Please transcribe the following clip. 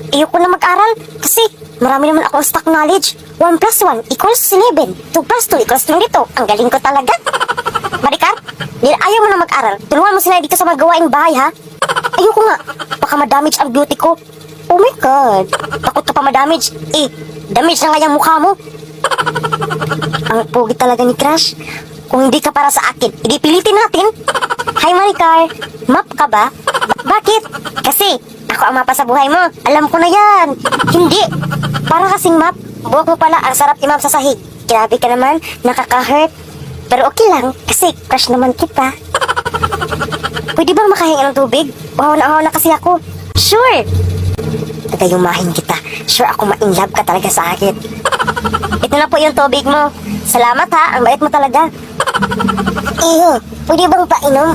Ayoko na mag-aral kasi marami naman akong stock knowledge. 1 plus 1 equals 11. 2 plus 2 equals 22. Ang galing ko talaga. Maricar, ayaw mo na mag-aral. Tulungan mo sila dito sa mga gawaing bahay, ha? Ayoko nga. Baka ma-damage ang beauty ko. Oh my God. Takot ka pa ma-damage. Damage na nga yung mukha mo. Ang pogi talaga ni Crush. Kung hindi ka para sa akin, hindi pilitin natin. Hi Maricar, map ka ba? Bakit? Kasi ako ang mapa sa buhay mo. Alam ko na yan. Hindi. Para kasing map, buhok mo pala ang sarap imap sa sahig. Grabe ka naman, nakaka-hurt. Pero okay lang, kasi crush naman kita. Pwede bang makahinga ng tubig? Uhaw na kasi ako. Sure. Tagayumahin kita. Sure ako ma-inlove ka talaga sa akin. Ito na po yung tubig mo. Salamat ha, ang bait mo talaga. Iyo, pwede bang painom?